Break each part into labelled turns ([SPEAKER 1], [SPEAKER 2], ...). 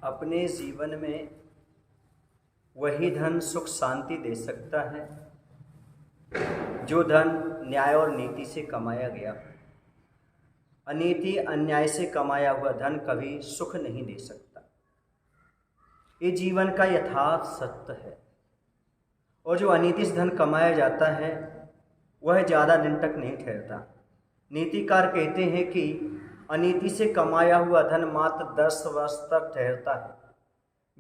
[SPEAKER 1] अपने जीवन में वही धन सुख शांति दे सकता है जो धन न्याय और नीति से कमाया गया। अनीति अन्याय से कमाया हुआ धन कभी सुख नहीं दे सकता। ये जीवन का यथार्थ सत्य है। और जो अनीति से धन कमाया जाता है वह ज़्यादा दिन तक नहीं ठहरता। नीतिकार कहते हैं कि अनीति से कमाया हुआ धन मात्र 10 वर्ष तक ठहरता है,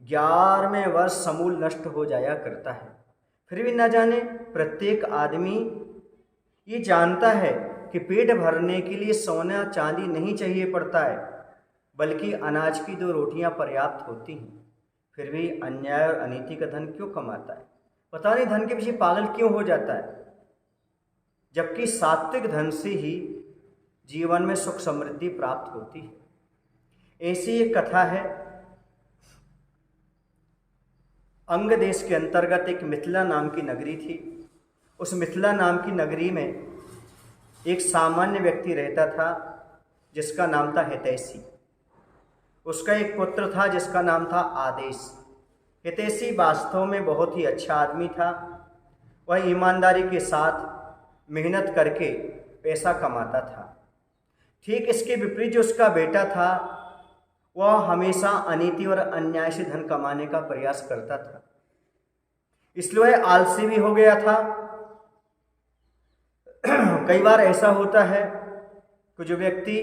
[SPEAKER 1] 11वें वर्ष समूल नष्ट हो जाया करता है। फिर भी न जाने प्रत्येक आदमी ये जानता है कि पेट भरने के लिए सोना चांदी नहीं चाहिए पड़ता है, बल्कि अनाज की 2 रोटियां पर्याप्त होती हैं। फिर भी अन्याय और अनीति का धन क्यों कमाता है? पता नहीं धन के पीछे पागल क्यों हो जाता है, जबकि सात्विक धन से ही जीवन में सुख समृद्धि प्राप्त होती है। ऐसी एक कथा है। अंग देश के अंतर्गत एक मिथिला नाम की नगरी थी। उस मिथिला नाम की नगरी में एक सामान्य व्यक्ति रहता था जिसका नाम था हितैषी। उसका एक पुत्र था जिसका नाम था आदेश। हितैषी वास्तव में बहुत ही अच्छा आदमी था। वह ईमानदारी के साथ मेहनत करके पैसा कमाता था। ठीक इसके विपरीत जो उसका बेटा था वह हमेशा अनीति और अन्याय से धन कमाने का प्रयास करता था। इसलिए वह आलसी भी हो गया था। कई बार ऐसा होता है कि जो व्यक्ति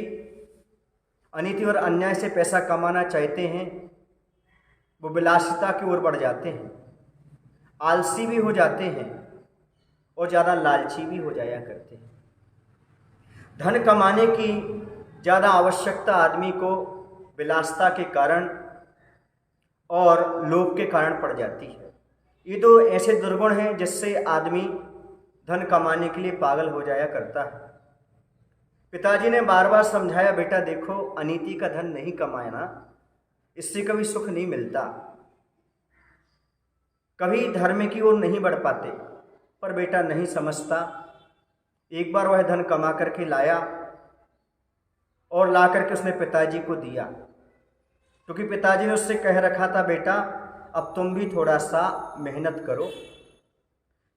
[SPEAKER 1] अनीति और अन्याय से पैसा कमाना चाहते हैं वो विलासिता की ओर बढ़ जाते हैं, आलसी भी हो जाते हैं और ज़्यादा लालची भी हो जाया करते हैं। धन कमाने की ज़्यादा आवश्यकता आदमी को विलासिता के कारण और लोभ के कारण पड़ जाती है। ये 2 ऐसे दुर्गुण हैं जिससे आदमी धन कमाने के लिए पागल हो जाया करता है। पिताजी ने बार बार समझाया, बेटा देखो अनीति का धन नहीं कमाना, इससे कभी सुख नहीं मिलता, कभी धर्म की ओर नहीं बढ़ पाते। पर बेटा नहीं समझता। एक बार वह धन कमा करके लाया और ला करके उसने पिताजी को दिया, क्योंकि पिताजी ने उससे कह रखा था, बेटा अब तुम भी थोड़ा सा मेहनत करो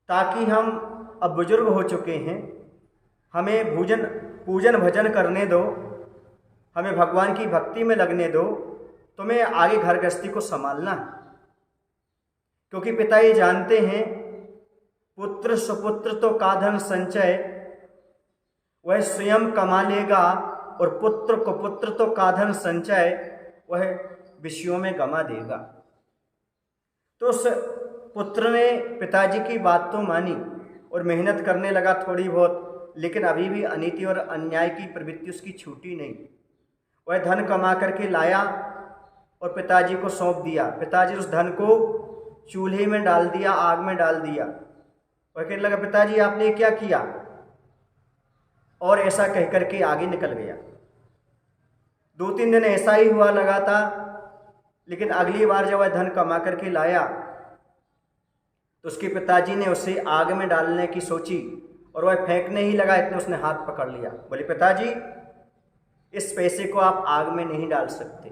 [SPEAKER 1] ताकि हम अब बुजुर्ग हो चुके हैं, हमें पूजन भजन करने दो, हमें भगवान की भक्ति में लगने दो, तुम्हें आगे घर गृहस्थी को संभालना है। क्योंकि पिता ये जानते हैं पुत्र सुपुत्र तो का धन संचय, वह स्वयं कमा लेगा, और पुत्र को पुत्र तो का धन संचय, वह विषयों में गमा देगा। तो उस पुत्र ने पिताजी की बात तो मानी और मेहनत करने लगा थोड़ी बहुत, लेकिन अभी भी अनीति और अन्याय की प्रवृत्ति उसकी छूटी नहीं। वह धन कमा करके लाया और पिताजी को सौंप दिया। पिताजी उस धन को चूल्हे में डाल दिया, आग में डाल दिया। वह कहने लगा, पिताजी आपने क्या किया? और ऐसा कह करके आगे निकल गया। 2-3 दिन ऐसा ही हुआ लगा था, लेकिन अगली बार जब वह धन कमा करके लाया तो उसके पिताजी ने उसे आग में डालने की सोची और वह फेंकने ही लगा, इतने उसने हाथ पकड़ लिया। बोले, पिताजी इस पैसे को आप आग में नहीं डाल सकते।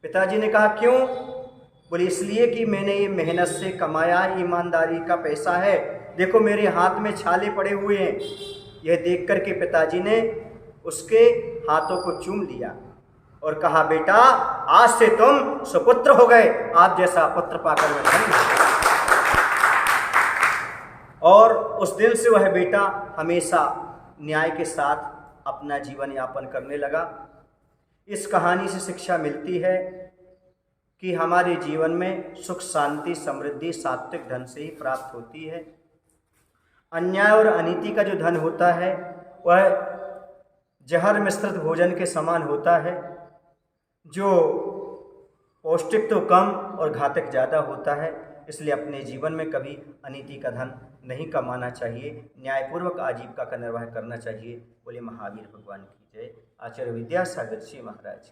[SPEAKER 1] पिताजी ने कहा, क्यों? बोले, इसलिए कि मैंने ये मेहनत से कमाया ईमानदारी का पैसा है, देखो मेरे हाथ में छाले पड़े हुए हैं। यह देख करके पिताजी ने उसके हाथों को चूम लिया और कहा, बेटा आज से तुम सुपुत्र हो गए, आप जैसा पुत्र पाकर मैं धन्य। और उस दिन से वह बेटा हमेशा न्याय के साथ अपना जीवन यापन करने लगा। इस कहानी से शिक्षा मिलती है कि हमारे जीवन में सुख शांति समृद्धि सात्विक धन से ही प्राप्त होती है। अन्याय और अनीति का जो धन होता है वह जहर मिश्रित भोजन के समान होता है, जो पौष्टिक तो कम और घातक ज़्यादा होता है। इसलिए अपने जीवन में कभी अनीति का धन नहीं कमाना चाहिए, न्यायपूर्वक आजीविका का निर्वाह करना चाहिए। बोले महावीर भगवान की जय। आचार्य विद्यासागर जी महाराज।